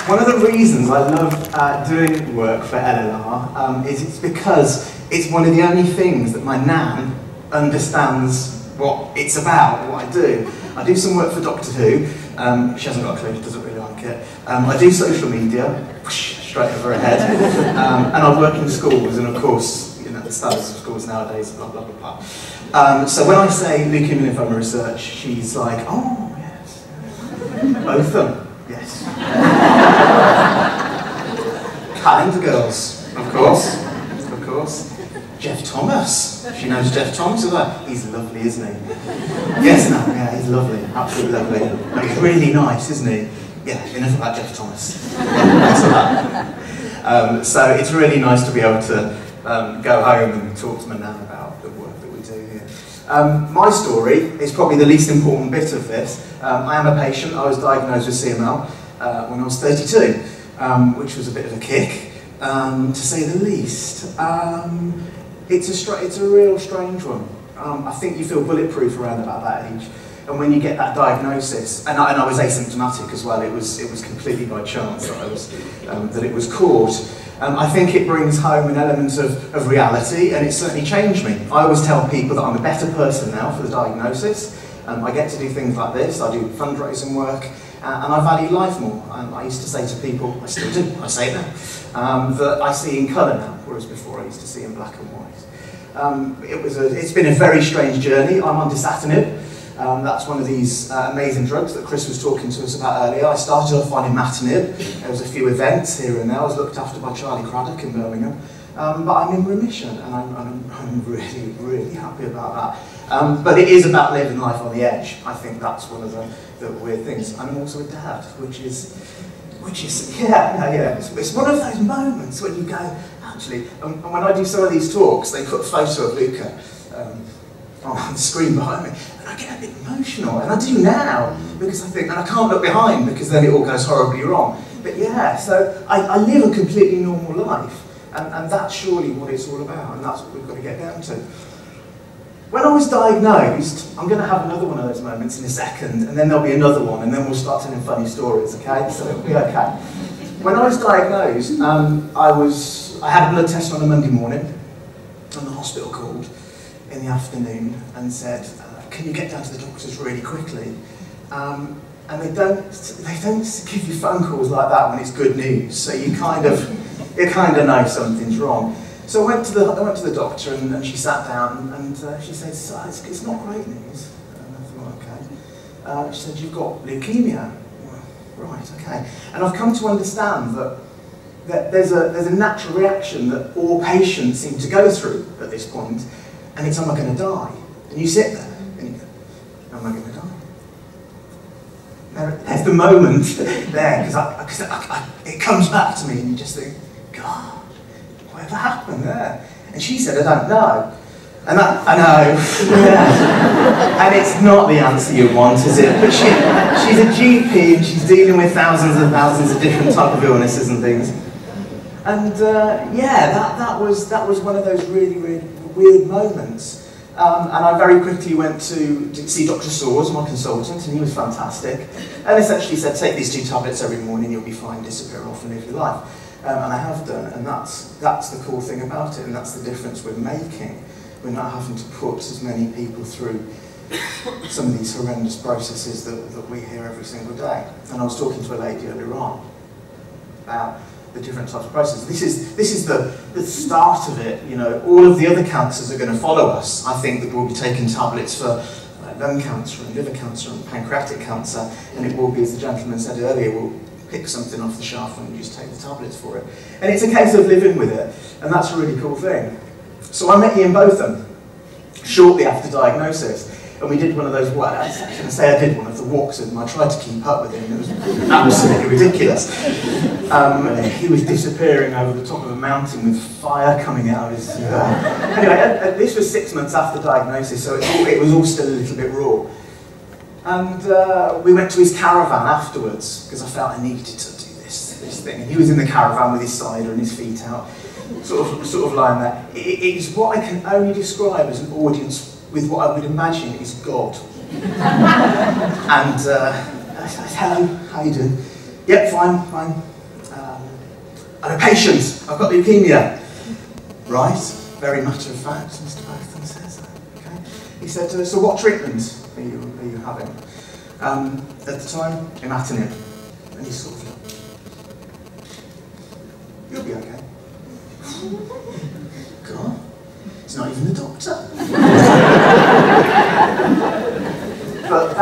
One of the reasons I love doing work for LLR is it's because it's one of the only things that my nan understands what it's about, what I do. I do some work for Doctor Who. She hasn't got a clue, she doesn't really like it. I do social media, whoosh, straight over her head. And I work in schools, and of course, you know, the status of schools nowadays, blah, blah, blah, blah. So when I say leukemia lymphoma research, she's like, oh, yes. Both of them, yes. Calendar girls, of course, of course. Jeff Thomas, she knows Jeff Thomas as well. He's lovely, isn't he? Yes, no, yeah, he's lovely, absolutely lovely. But he's really nice, isn't he? Yeah, enough about Jeff Thomas. So it's really nice to be able to go home and talk to my nan about the work that we do here. My story is probably the least important bit of this. I am a patient. I was diagnosed with CML when I was 32, which was a bit of a kick, to say the least. It's a real strange one. I think you feel bulletproof around about that age. And when you get that diagnosis, and I was asymptomatic as well, it was completely by chance that it was caught. I think it brings home an element of reality, and it certainly changed me. I always tell people that I'm a better person now for the diagnosis. I get to do things like this, I do fundraising work, and I value life more. I used to say to people, I still do, I say it now, that I see in colour now, whereas before I used to see in black and white. It's been a very strange journey. I'm on dasatinib. That's one of these amazing drugs that Kris was talking to us about earlier. I started off on imatinib. There was a few events here and there. I was looked after by Charlie Craddock in Birmingham. But I'm in remission, and I'm really, really happy about that. But it is about living life on the edge. I think that's one of the weird things. I'm also a dad, which is yeah. It's one of those moments when you go, actually, and when I do some of these talks, they put a photo of Luca on the screen behind me, and I get a bit emotional, and I do now, because I think, and I can't look behind, because then it all goes horribly wrong. But yeah, so I live a completely normal life, and that's surely what it's all about, and that's what we've got to get down to. When I was diagnosed, I'm going to have another one of those moments in a second, and then there'll be another one, and then we'll start telling funny stories, okay? So it'll be okay. When I was diagnosed, I had a blood test on a Monday morning, and the hospital called in the afternoon and said, can you get down to the doctors really quickly? And they don't give you phone calls like that when it's good news, so you kind of know something's wrong. So I went to the doctor, and she sat down, and she said, it's not great news. And I thought, okay. She said, you've got leukemia. Well, right, okay. And I've come to understand that there's a natural reaction that all patients seem to go through at this point, and it's, am I going to die? And you sit there, and you go, am I going to die? There's the moment there, because it comes back to me, and you just think, God, whatever happened there? And she said, I don't know. And I know, yeah. And it's not the answer you want, is it? But she's a GP, and she's dealing with thousands and thousands of different types of illnesses and things. And yeah, that was one of those really, really weird moments. And I very quickly went to see Dr. Soars, my consultant, and he was fantastic. And essentially said, take these 2 tablets every morning, you'll be fine, disappear off and live your life. And I have done, and that's the cool thing about it, and that's the difference we're making. We're not having to put as many people through some of these horrendous processes that we hear every single day. And I was talking to a lady earlier on about the different types of processes. This is the start of it. You know, all of the other cancers are going to follow us. I think that we'll be taking tablets for lung cancer and liver cancer and pancreatic cancer, and it will be, as the gentleman said earlier, we'll pick something off the shelf and just take the tablets for it. And it's a case of living with it, and that's a really cool thing. So I met Ian Botham shortly after diagnosis, and we did one of those, well, I can say I did one of the walks with him. I tried to keep up with him, it was absolutely ridiculous. He was disappearing over the top of a mountain with fire coming out of his... Anyway, this was 6 months after diagnosis, so it was all still a little bit raw. And we went to his caravan afterwards, because I felt I needed to do this thing. And he was in the caravan with his cider and his feet out, sort of lying there. It's what I can only describe as an audience with what I would imagine is God. And I said, hello, how you doing? Yep, fine. I'm a patient, I've got leukemia. Right, very matter of fact, Mr. Bowden says. Okay. He said, so what treatment are you having? At the time, imatinib. And he sort of looked, you'll be okay. God, it's not even the doctor. But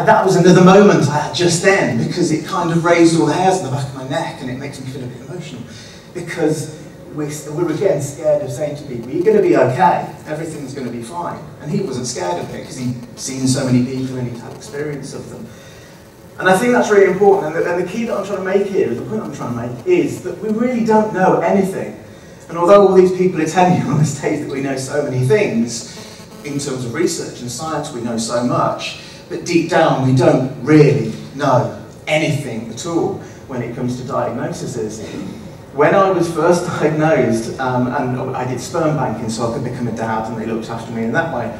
that was another moment I had just then, because it kind of raised all the hairs on the back of my neck, and it makes me feel a bit emotional. Because we're again scared of saying to people, you're going to be okay, everything's going to be fine. And he wasn't scared of it, because he'd seen so many people and he'd had experience of them. And I think that's really important, and the key that I'm trying to make here, the point I'm trying to make, is that we really don't know anything. And although all these people are telling you on the stage that we know so many things, in terms of research and science we know so much, but deep down we don't really know anything at all when it comes to diagnoses. When I was first diagnosed, and I did sperm banking so I could become a dad, and they looked after me in that way,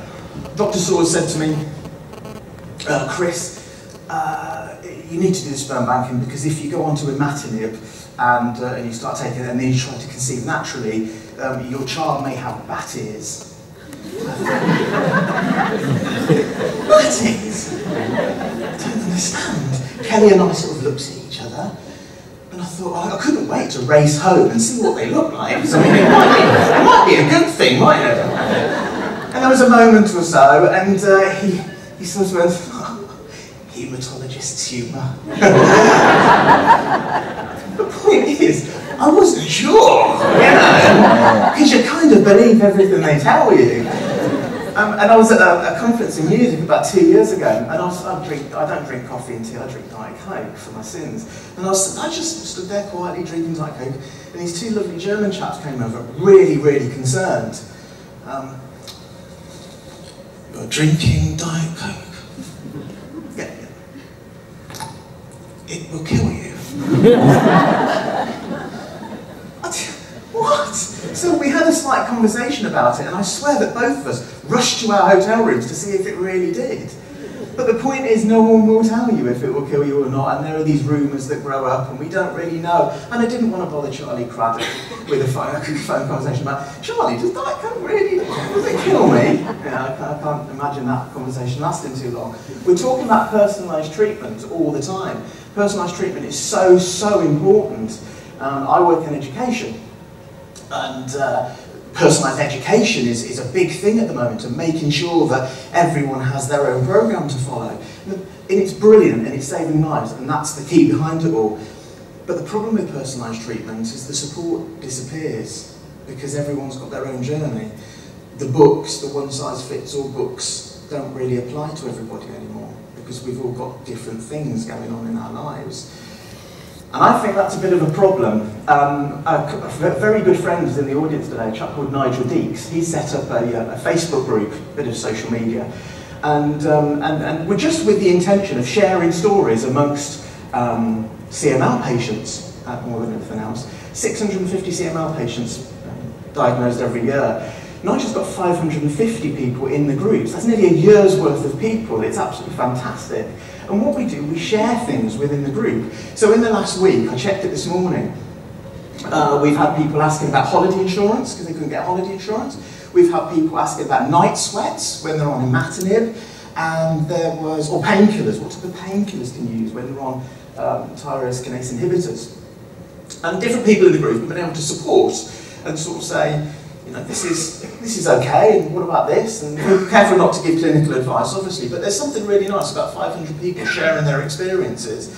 Dr. Swords said to me, Chris, you need to do the sperm banking, because if you go onto imatinib and you start taking it and then you try to conceive naturally, your child may have bat ears. Bat ears? I don't understand. Kelly and I sort of looked at each other, and I thought, I couldn't wait to race home and see what they look like. So, I mean, it might be a good thing, mightn't it? And there was a moment or so, and he sort of went, hematologist's humour. The point is, I wasn't sure, because you kind of believe everything they tell you. And I was at a conference in music about 2 years ago, and I don't drink coffee and tea, I drink Diet Coke for my sins. And I just stood there quietly drinking Diet Coke, and these two lovely German chaps came over, really, really concerned. You're drinking Diet Coke? Yeah. It will kill you. What? So we had a slight conversation about it, and I swear that both of us rushed to our hotel rooms to see if it really did. But the point is, no one will tell you if it will kill you or not, and there are these rumours that grow up, and we don't really know. And I didn't want to bother Charlie Craddock with a phone conversation about, Charlie, does Diet Coke really, does it kill me? Yeah, I can't imagine that conversation lasting too long. We're talking about personalised treatment all the time. Personalised treatment is so, so important. I work in education, and personalised education is a big thing at the moment, and making sure that everyone has their own programme to follow. And it's brilliant, and it's saving lives, and that's the key behind it all. But the problem with personalised treatment is the support disappears, because everyone's got their own journey. The books, the one-size-fits-all books, don't really apply to everybody anymore, because we've all got different things going on in our lives. And I think that's a bit of a problem. A very good friend is in the audience today, a chap called Nigel Deeks. He set up a Facebook group, a bit of social media, and we're just with the intention of sharing stories amongst CML patients, more than anything else. 650 CML patients diagnosed every year. Nigel's got 550 people in the groups. That's nearly a year's worth of people. It's absolutely fantastic. And what we do, we share things within the group. So in the last week, I checked it this morning, we've had people asking about holiday insurance, because they couldn't get holiday insurance. We've had people asking about night sweats when they're on imatinib, and there was, or painkillers, what type of painkillers can you use when they're on tyrosine kinase inhibitors. And different people in the group have been able to support and sort of say, you know, this is okay, and what about this? And we're careful not to give clinical advice, obviously, but there's something really nice about 500 people sharing their experiences.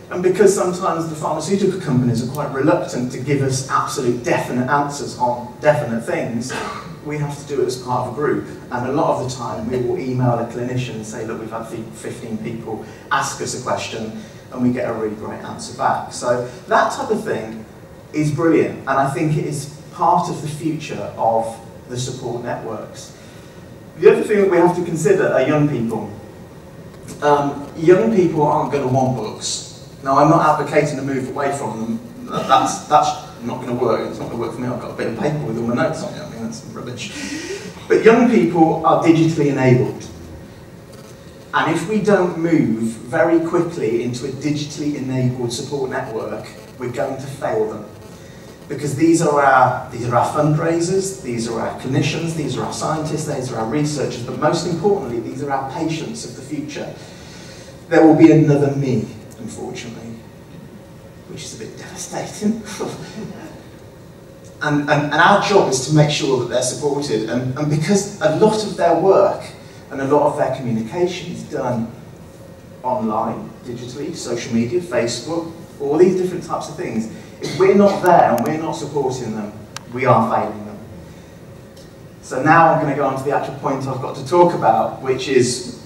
And because sometimes the pharmaceutical companies are quite reluctant to give us absolute definite answers on definite things, we have to do it as part of a group. And a lot of the time we will email a clinician and say, look, we've had 15 people ask us a question, and we get a really great answer back. So that type of thing is brilliant, and I think it is part of the future of the support networks. The other thing that we have to consider are young people. Young people aren't going to want books. Now, I'm not advocating a move away from them. That's not going to work. It's not going to work for me. I've got a bit of paper with all my notes on it. I mean, that's rubbish. But young people are digitally enabled. And if we don't move very quickly into a digitally enabled support network, we're going to fail them. Because these are our fundraisers, these are our clinicians, these are our scientists, these are our researchers, but most importantly, these are our patients of the future. There will be another me, unfortunately, which is a bit devastating. and our job is to make sure that they're supported, and because a lot of their work and a lot of their communication is done online, digitally, social media, Facebook, all these different types of things. If we're not there and we're not supporting them, we are failing them. So now I'm going to go on to the actual point I've got to talk about, which is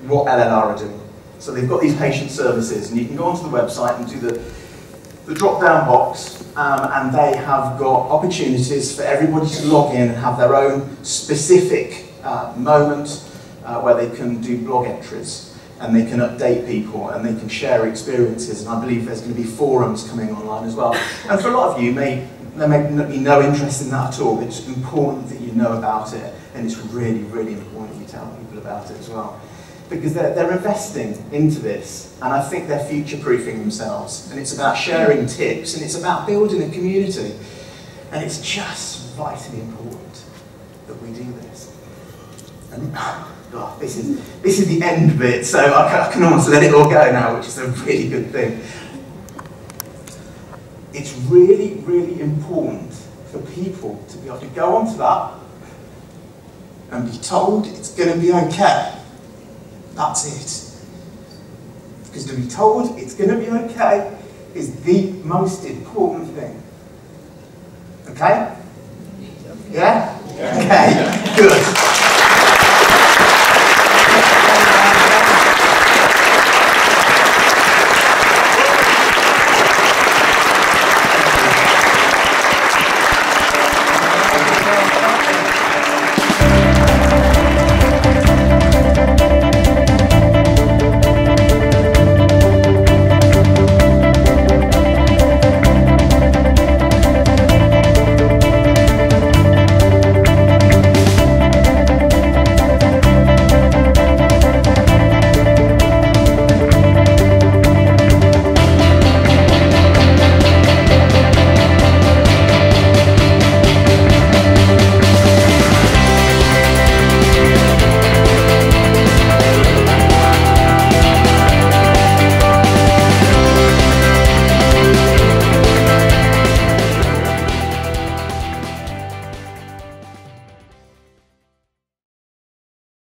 what LLR are doing. So they've got these patient services, and you can go onto the website and do the drop-down box, and they have got opportunities for everybody to log in and have their own specific moment where they can do blog entries. And they can update people, and they can share experiences, and I believe there's going to be forums coming online as well. And for a lot of you, there may be no interest in that at all, but it's important that you know about it, and it's really, really important that you tell people about it as well. Because they're investing into this, and I think they're future-proofing themselves, and it's about sharing tips, and it's about building a community, and it's just vitally important that we do this. And, oh, this is the end bit, so I can almost let it all go now, which is a really good thing. It's really, really important for people to be able to go onto that and be told it's going to be okay. That's it. Because to be told it's going to be okay is the most important thing. Okay? Yeah? Okay, good.